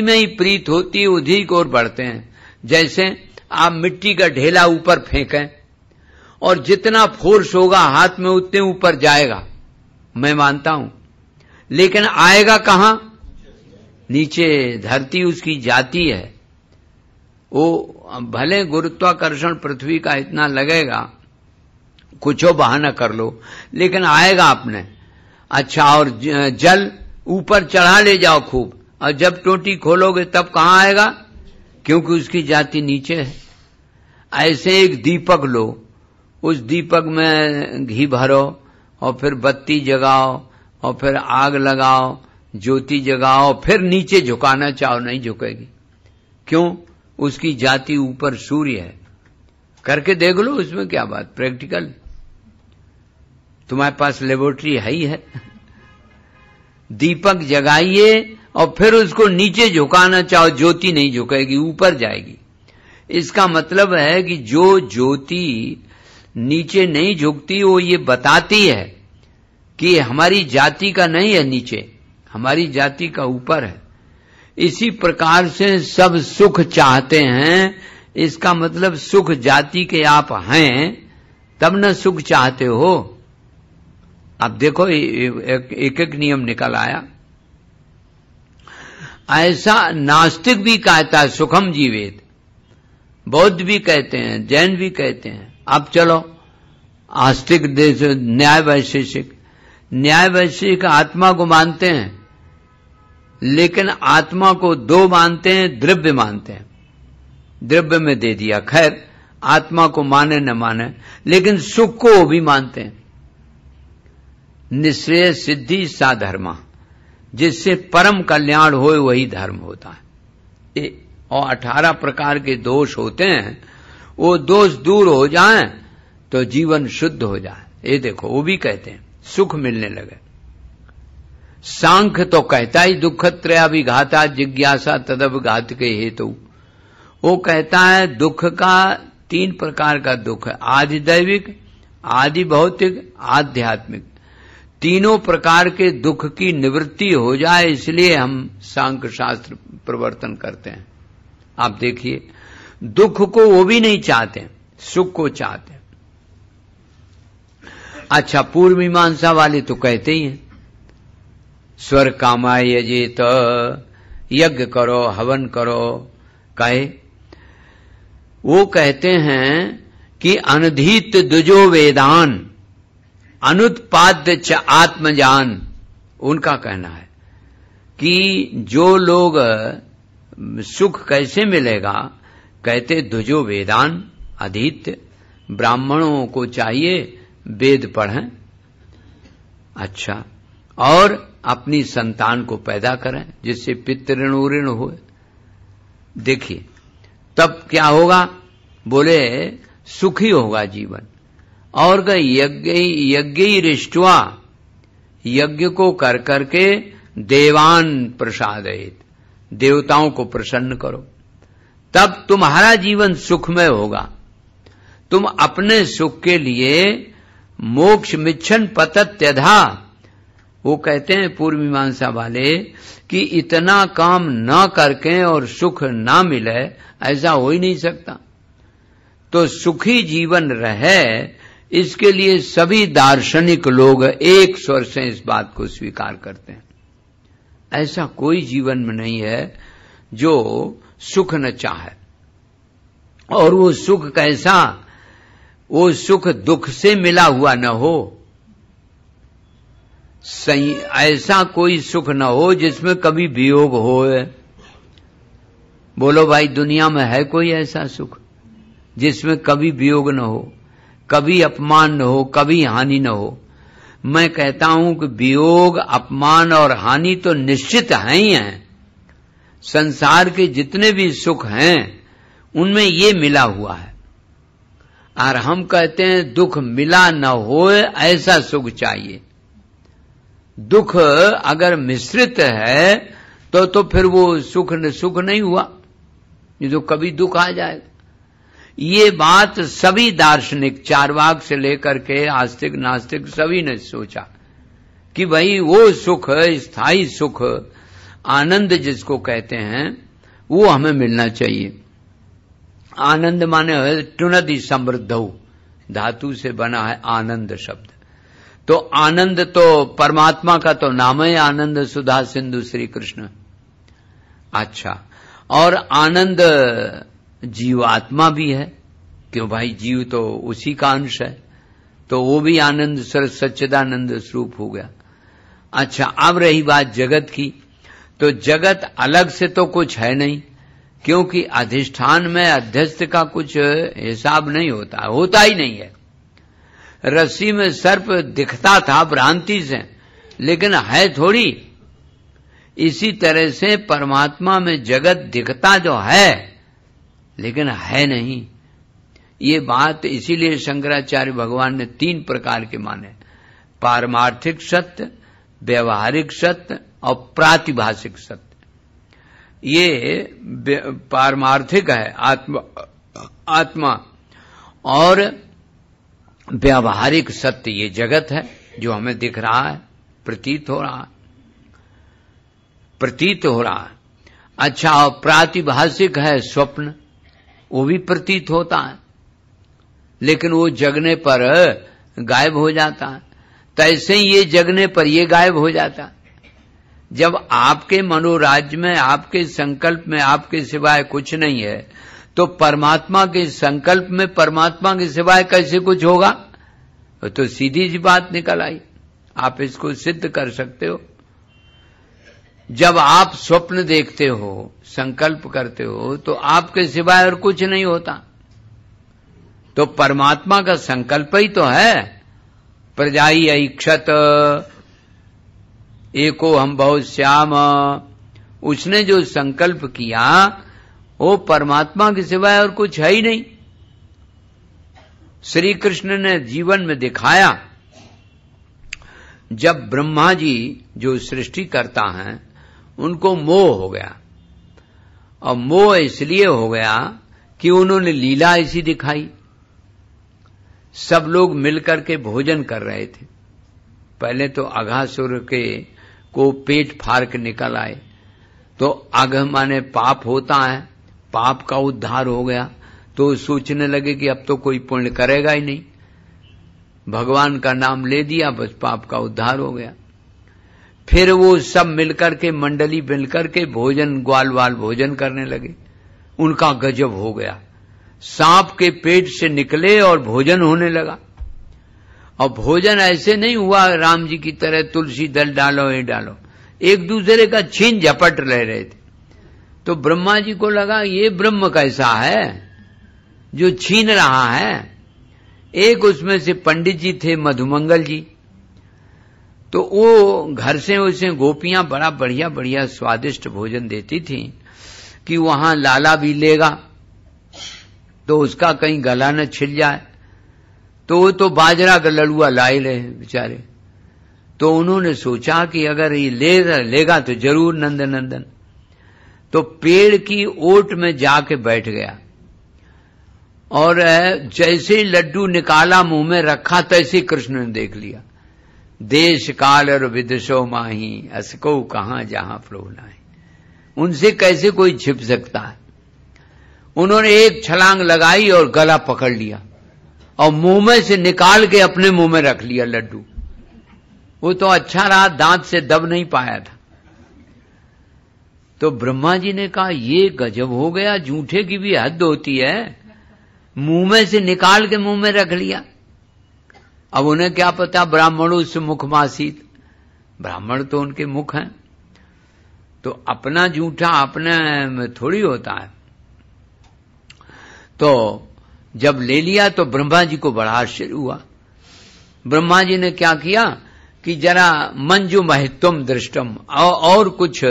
में ही प्रीत होती है, उसी की ओर बढ़ते हैं। जैसे आप मिट्टी का ढेला ऊपर फेंकें और जितना फोर्स होगा हाथ में उतने ऊपर जाएगा, मैं मानता हूं, लेकिन आएगा कहां? नीचे। धरती उसकी जाति है। वो भले गुरुत्वाकर्षण पृथ्वी का इतना लगेगा, कुछ बहाना कर लो, लेकिन आएगा अपने। अच्छा, और जल ऊपर चढ़ा ले जाओ खूब, और जब टोटी खोलोगे तब कहां आएगा? क्योंकि उसकी जाति नीचे है। ऐसे एक दीपक लो, उस दीपक में घी भरो और फिर बत्ती जगाओ और फिर आग लगाओ, ज्योति जगाओ, फिर नीचे झुकाना चाहो, नहीं झुकेगी। क्यों? उसकी जाति ऊपर सूर्य है। करके देख लो, उसमें क्या बात, प्रैक्टिकल। तुम्हारे पास लेबोरेटरी है ही है। दीपक जगाइए और फिर उसको नीचे झुकाना चाहो, ज्योति नहीं झुकेगी, ऊपर जाएगी। इसका मतलब है कि जो ज्योति नीचे नहीं झुकती, वो ये बताती है कि हमारी जाति का नहीं है नीचे, हमारी जाति का ऊपर है। इसी प्रकार से सब सुख चाहते हैं। इसका मतलब सुख जाति के आप हैं तब न सुख चाहते हो। अब देखो एक एक नियम निकल आया। ऐसा नास्तिक भी कहता है सुखम जीवेत, बौद्ध भी कहते हैं, जैन भी कहते हैं। अब चलो आस्तिक देश, न्याय वैशेषिक आत्मा को मानते हैं, लेकिन आत्मा को दो मानते हैं, द्रव्य मानते हैं। द्रव्य में दे दिया, खैर आत्मा को माने न माने, लेकिन सुख को वो भी मानते हैं। निश्रेय सिद्धि सा धर्मा, जिससे परम कल्याण होए वही धर्म होता है। और 18 प्रकार के दोष होते हैं, वो दोष दूर हो जाएं तो जीवन शुद्ध हो जाए। ये देखो, वो भी कहते हैं सुख मिलने लगे। सांख्य तो कहता ही दुःखत्रयाभिघाता जिज्ञासा तदभिघात के हेतु। वो कहता है दुख का 3 प्रकार का दुख है, आदि दैविक, आदि भौतिक, आध्यात्मिक। तीनों प्रकार के दुख की निवृत्ति हो जाए, इसलिए हम सांख्य शास्त्र प्रवर्तन करते हैं। आप देखिए, दुख को वो भी नहीं चाहते, सुख को चाहते। अच्छा, पूर्व मीमांसा वाले तो कहते ही हैं स्वर कामाय यजेत, यज्ञ करो, हवन करो, कहे। वो कहते हैं कि अनधीत दुजो वेदान अनुत्पाद्य च आत्मजान। उनका कहना है कि जो लोग सुख कैसे मिलेगा, कहते दुजो वेदान, अधीत ब्राह्मणों को चाहिए वेद पढ़ें, अच्छा, और अपनी संतान को पैदा करें जिससे पितृण ऋण हो। देखिए तब क्या होगा, बोले सुखी होगा जीवन। और यज्ञ रिष्टवा, यज्ञ को कर करके देवान प्रसादयेत, देवताओं को प्रसन्न करो, तब तुम्हारा जीवन सुखमय होगा। तुम अपने सुख के लिए मोक्ष मिच्छन पतत्यधा, वो कहते हैं पूर्व मीमांसा वाले कि इतना काम न करके और सुख ना मिले, ऐसा हो ही नहीं सकता। तो सुखी जीवन रहे, इसके लिए सभी दार्शनिक लोग एक स्वर से इस बात को स्वीकार करते हैं। ऐसा कोई जीवन में नहीं है जो सुख न चाहे। और वो सुख कैसा, वो सुख दुख से मिला हुआ न हो। ऐसा कोई सुख न हो जिसमें कभी वियोग हो। बोलो भाई, दुनिया में है कोई ऐसा सुख जिसमें कभी वियोग न हो, कभी अपमान न हो, कभी हानि न हो? मैं कहता हूं कि वियोग, अपमान और हानि तो निश्चित है ही हैं। संसार के जितने भी सुख हैं उनमें ये मिला हुआ है। और हम कहते हैं दुख मिला न होए ऐसा सुख चाहिए। दुख अगर मिश्रित है तो फिर वो सुख नहीं हुआ, ये तो कभी दुख आ जाएगा। ये बात सभी दार्शनिक चार्वाक से लेकर के आस्तिक नास्तिक सभी ने सोचा कि भाई वो सुख, स्थायी सुख, आनंद जिसको कहते हैं, वो हमें मिलना चाहिए। आनंद माने है टुनदि समृद्धौ, धातु से बना है आनंद शब्द। तो आनंद तो परमात्मा का तो नाम है आनंद सुधा सिंधु श्री कृष्ण। अच्छा, और आनंद जीवात्मा भी है, क्यों भाई, जीव तो उसी का अंश है, तो वो भी आनंद सच्चिदानंद स्वरूप हो गया। अच्छा, अब रही बात जगत की, तो जगत अलग से तो कुछ है नहीं, क्योंकि अधिष्ठान में अध्यस्त का कुछ हिसाब नहीं होता, होता ही नहीं है। रस्सी में सर्प दिखता था भ्रांति से, लेकिन है थोड़ी। इसी तरह से परमात्मा में जगत दिखता जो है, लेकिन है नहीं। ये बात इसीलिए शंकराचार्य भगवान ने 3 प्रकार के माने, पारमार्थिक सत्य, व्यवहारिक सत्य और प्रातिभाषिक सत्य। ये पारमार्थिक है आत्मा, और व्यावहारिक सत्य ये जगत है जो हमें दिख रहा है, प्रतीत हो रहा है। अच्छा, और प्रातिभाषिक है स्वप्न, वो भी प्रतीत होता है, लेकिन वो जगने पर गायब हो जाता है। तैसे ही ये जगने पर ये गायब हो जाता है। जब आपके मनोराज्य में, आपके संकल्प में आपके सिवाय कुछ नहीं है, तो परमात्मा के संकल्प में परमात्मा के सिवाय कैसे कुछ होगा? तो सीधी सी बात निकल आई। आप इसको सिद्ध कर सकते हो। जब आप स्वप्न देखते हो, संकल्प करते हो, तो आपके सिवाय और कुछ नहीं होता। तो परमात्मा का संकल्प ही तो है, प्रजाई ऐक्षत एको हम बहुत श्याम। उसने जो संकल्प किया वो परमात्मा के सिवाय और कुछ है ही नहीं। श्री कृष्ण ने जीवन में दिखाया, जब ब्रह्मा जी जो सृष्टि करता है उनको मोह हो गया, और मोह इसलिए हो गया कि उन्होंने लीला ऐसी दिखाई। सब लोग मिलकर के भोजन कर रहे थे। पहले तो अघासुर को पेट फाड़ के निकल आए, तो अघ माने पाप होता है, पाप का उद्धार हो गया। तो सोचने लगे कि अब तो कोई पुण्य करेगा ही नहीं, भगवान का नाम ले दिया, बस पाप का उद्धार हो गया। फिर वो सब मिलकर के मंडली मिलकर के भोजन, ग्वाल भोजन करने लगे। उनका गजब हो गया, सांप के पेट से निकले और भोजन होने लगा। और भोजन ऐसे नहीं हुआ राम जी की तरह तुलसी दल डालो ये डालो, एक दूसरे का छीन झपट ले रहे थे। तो ब्रह्मा जी को लगा ये ब्रह्म कैसा है जो छीन रहा है। एक उसमें से पंडित जी थे, मधुमंगल जी, तो वो घर से उसे गोपियां बड़ा बढ़िया बढ़िया स्वादिष्ट भोजन देती थी कि वहां लाला भी लेगा तो उसका कहीं गला न छिल जाए। तो वो तो बाजरा का लड़ुआ लाए रहे बेचारे। तो उन्होंने सोचा कि अगर ये लेगा तो जरूर नंदन। तो पेड़ की ओट में जाके बैठ गया, और जैसे ही लड्डू निकाला मुंह में रखा, तैसे कृष्ण ने देख लिया। देश काल और विदुषो माही असको कहां जहां फ्लोनाई, उनसे कैसे कोई छिप सकता है। उन्होंने एक छलांग लगाई और गला पकड़ लिया और मुंह में से निकाल के अपने मुंह में रख लिया लड्डू। वो तो अच्छा रहा, दांत से दब नहीं पाया था। तो ब्रह्मा जी ने कहा ये गजब हो गया, झूठे की भी हद होती है, मुंह में से निकाल के मुंह में रख लिया। अब उन्हें क्या पता ब्राह्मणों से मुख मासीत, ब्राह्मण तो उनके मुख हैं, तो अपना झूठा अपने में थोड़ी होता है। तो जब ले लिया तो ब्रह्मा जी को बड़ा आश्चर्य हुआ। ब्रह्मा जी ने क्या किया कि जरा मंजु महित्वम दृष्टम, और कुछ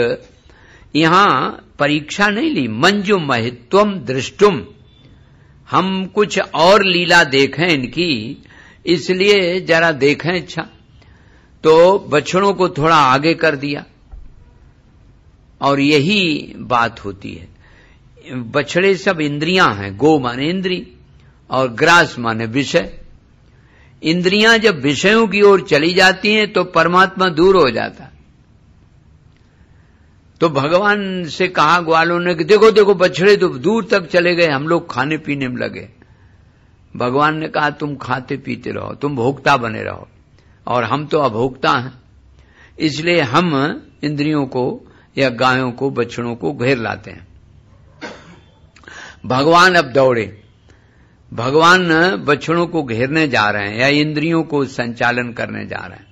यहां परीक्षा नहीं ली, मंजु महित्वम दृष्टुम, हम कुछ और लीला देखें इनकी, इसलिए जरा देखें। अच्छा, तो बछड़ों को थोड़ा आगे कर दिया। और यही बात होती है। बछड़े सब इंद्रियां हैं। गो माने इंद्री और ग्रास माने विषय। इंद्रियां जब विषयों की ओर चली जाती हैं तो परमात्मा दूर हो जाता। तो भगवान से कहा ग्वालों ने कि देखो देखो बछड़े तो दूर तक चले गए, हम लोग खाने पीने में लगे। भगवान ने कहा तुम खाते पीते रहो, तुम भोक्ता बने रहो, और हम तो अभोक्ता हैं। इसलिए हम इंद्रियों को या गायों को बछड़ों को घेर लाते हैं। भगवान अब दौड़े। भगवान बछड़ों को घेरने जा रहे हैं या इंद्रियों को संचालन करने जा रहे हैं।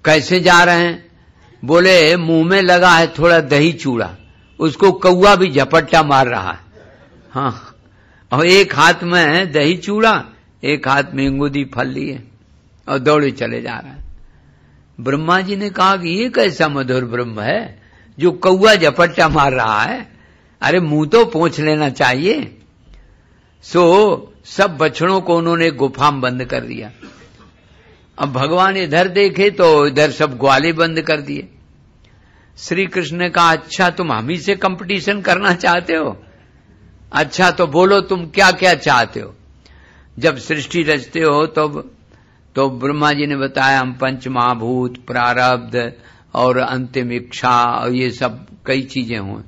कैसे जा रहे हैं? बोले मुंह में लगा है थोड़ा दही चूड़ा, उसको कौवा भी झपट्टा मार रहा है। हाँ, और एक हाथ में है दही चूड़ा, एक हाथ में इंगूदी फल लिए और दौड़े चले जा रहा है। ब्रह्मा जी ने कहा कि ये कैसा मधुर ब्रह्म है जो कौवा झपट्टा मार रहा है, अरे मुंह तो पोंछ लेना चाहिए। सो सब बछड़ों को उन्होंने गुफा में बंद कर दिया। अब भगवान इधर देखे तो इधर सब ग्वाले बंद कर दिए। श्री कृष्ण ने कहा अच्छा तुम हम ही से कंपटीशन करना चाहते हो? अच्छा तो बोलो तुम क्या क्या चाहते हो? जब सृष्टि रचते हो तो ब्रह्मा जी ने बताया हम पंच महाभूत, प्रारब्ध और अंतिम इच्छा और ये सब कई चीजें हों।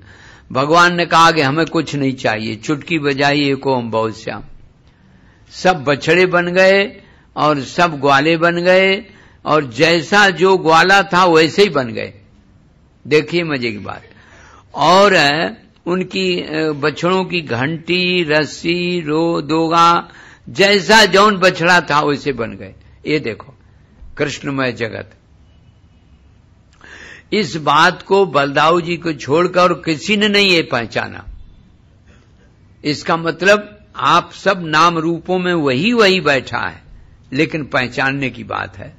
भगवान ने कहा कि हमें कुछ नहीं चाहिए, चुटकी बजाई एको हम बहुत श्याम। सब बछड़े बन गए और सब ग्वाले बन गए और जैसा जो ग्वाला था वैसे ही बन गए। देखिए मजे की बात। और उनकी बछड़ों की घंटी, रस्सी, दोगा जैसा जौन बछड़ा था वैसे बन गए। ये देखो कृष्णमय जगत। इस बात को बलदाऊ जी को छोड़कर किसी ने नहीं ये पहचाना। इसका मतलब आप सब नाम रूपों में वही बैठा है, लेकिन पहचानने की बात है।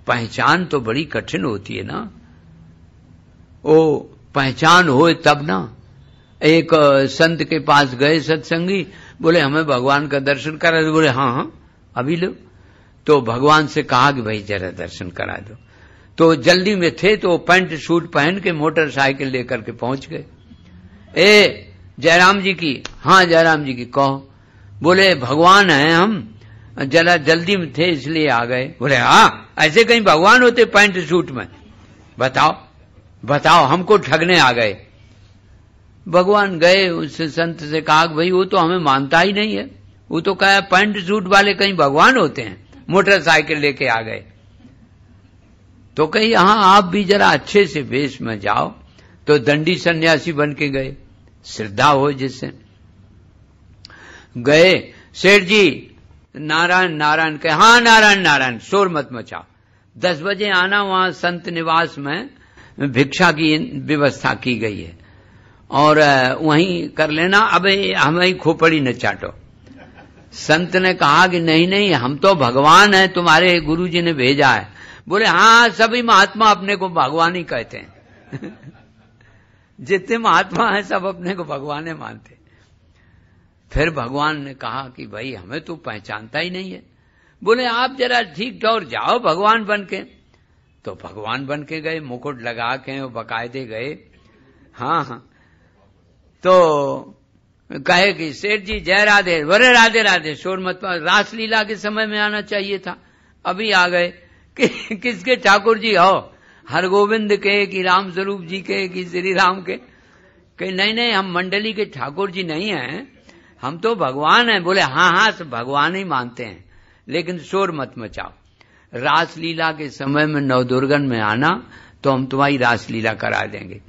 पहचान तो बड़ी कठिन होती है ना। ओ पहचान होए तब ना। एक संत के पास गए सत्संगी, बोले हमें भगवान का दर्शन करा दो। बोले हाँ हाँ अभी लो। तो भगवान से कहा कि भाई जरा दर्शन करा दो। तो जल्दी में थे तो पैंट सूट पहन के मोटरसाइकिल लेकर के पहुंच गए। ए जयराम जी की? हाँ जयराम जी की। कहो। बोले भगवान हैं हम, जरा जल्दी में थे इसलिए आ गए। बोले हाँ ऐसे कहीं भगवान होते पैंट सूट में? बताओ बताओ, हमको ठगने आ गए। भगवान गए उस संत से कहा भाई वो तो हमें मानता ही नहीं है, वो तो कहा पैंट सूट वाले कहीं भगवान होते हैं। मोटरसाइकिल लेके आ गए। तो कहीं यहां आप भी जरा अच्छे से वेश में जाओ। तो दंडी सन्यासी बन के गए, श्रद्धा हो जिससे। गए सेठ जी नारायण नारायण कहे। हाँ नारायण नारायण, शोर मत मचाओ। 10 बजे आना, वहां संत निवास में भिक्षा की व्यवस्था की गई है और वहीं कर लेना। अब हमें खोपड़ी न चाटो। संत ने कहा कि नहीं नहीं हम तो भगवान हैं, तुम्हारे गुरु जी ने भेजा है। बोले हाँ सभी महात्मा अपने को भगवान ही कहते हैं। जितने महात्मा हैं सब अपने को भगवान ही मानते। फिर भगवान ने कहा कि भाई हमें तो पहचानता ही नहीं है। बोले आप जरा ठीक ठौर जाओ भगवान बन के। तो भगवान बन के गए, मुकुट लगा के और बकायदे गए। हाँ हाँ। तो कहे कि सेठ जी जय राधे। बोले राधे राधे, शोर मत। रासलीला के समय में आना चाहिए था, अभी आ गए। कि किसके ठाकुर जी हो? हरगोविंद के कि राम स्वरूप जी के कि श्री राम के? कहे नहीं नहीं हम मंडली के ठाकुर जी नहीं हैं, हम तो भगवान हैं। बोले हाँ हाँ सब भगवान ही मानते हैं, लेकिन शोर मत मचाओ। रासलीला के समय में नवदुर्गन में आना तो हम तुम्हारी रासलीला करा देंगे,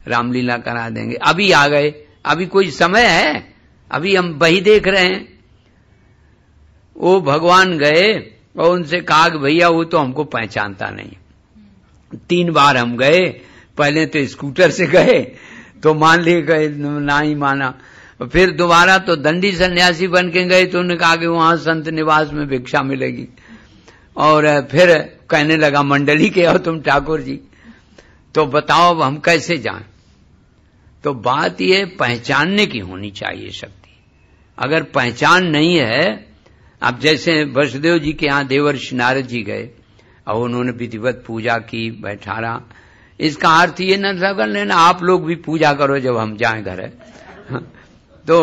रामलीला करा देंगे। अभी आ गए, अभी कोई समय है? अभी हम वही देख रहे हैं। वो भगवान गए और उनसे कहा कि भैया वो तो हमको पहचानता नहीं। 3 बार हम गए, पहले तो स्कूटर से गए तो मान लिए गए, ना ही माना। फिर दोबारा तो दंडी सन्यासी बन के गए तो उन्होंने कहा कि वहां संत निवास में भिक्षा मिलेगी। और फिर कहने लगा मंडली के हो तुम ठाकुर जी, तो बताओ अब हम कैसे जाएं? तो बात यह पहचानने की होनी चाहिए शक्ति। अगर पहचान नहीं है, अब जैसे वसुदेव जी के यहाँ देवर्षि नारद जी गए और उन्होंने विधिवत पूजा की, बैठारा। इसका अर्थ ये न कर लेना आप लोग भी पूजा करो जब हम जाएं घर। तो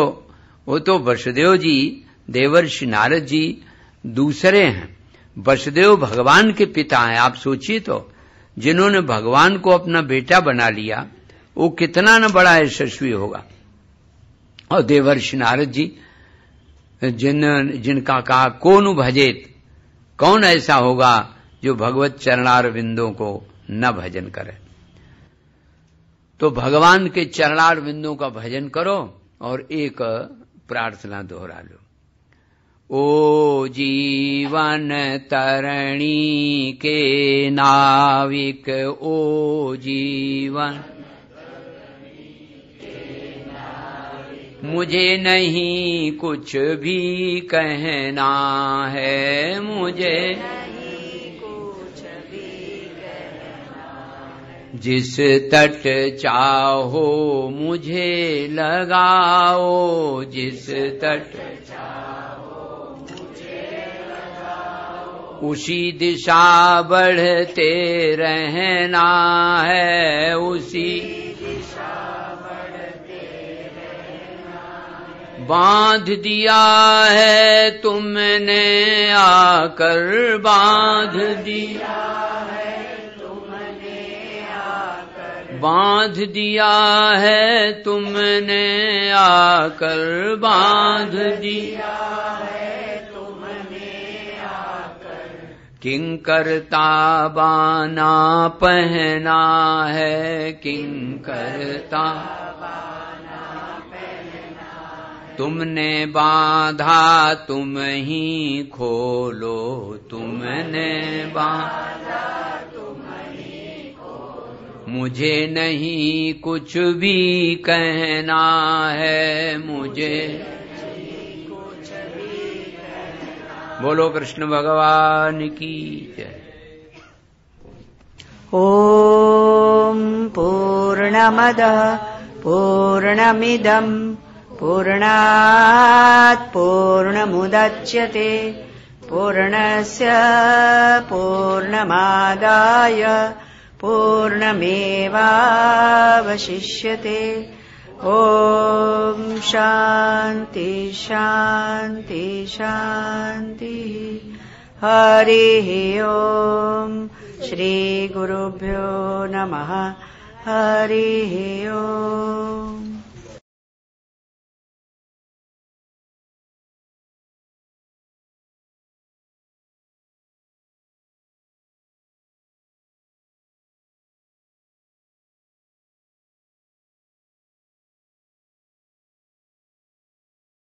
वो तो वसुदेव जी, देवर्षि नारद जी दूसरे हैं। वसुदेव भगवान के पिता हैं। आप सोचिए तो, जिन्होंने भगवान को अपना बेटा बना लिया वो कितना न बड़ा यशस्वी होगा। और देवर्षि नारद जी जिनका कहा कौन भजेत, कौन ऐसा होगा जो भगवत चरणार बिंदों को न भजन करे। तो भगवान के चरणार बिंदों का भजन करो और एक प्रार्थना दोहरा लो। ओ जीवन तरणी के नाविक, ओ जीवन मुझे नहीं कुछ भी कहना है, मुझे जिस तट चाहो मुझे लगाओ, जिस तट उसी दिशा बढ़ते रहना है, उसी दिशा बढ़ते रहना है। बांध दिया है तुमने आकर, बांध दिया है तुमने आकर, बांध दिया है तुमने आकर, बांध दिया किंकरता बाना पहना है, किंकरता बाना पहना है। तुमने बांधा तुम ही खोलो, तुमने बांधा तुम ही खोलो। मुझे नहीं कुछ भी कहना है, मुझे बोलो कृष्ण भगवान की जय। ओम पूर्णमदः पूर्णमिदं पूर्णात् पूर्णमुदच्यते पूर्णस्य पूर्णमादाय पूर्णमेवावशिष्यते। ओम शांति शांति शांति। हरिः ओम। श्री गुरुभ्यो नमः। हरिः ओम।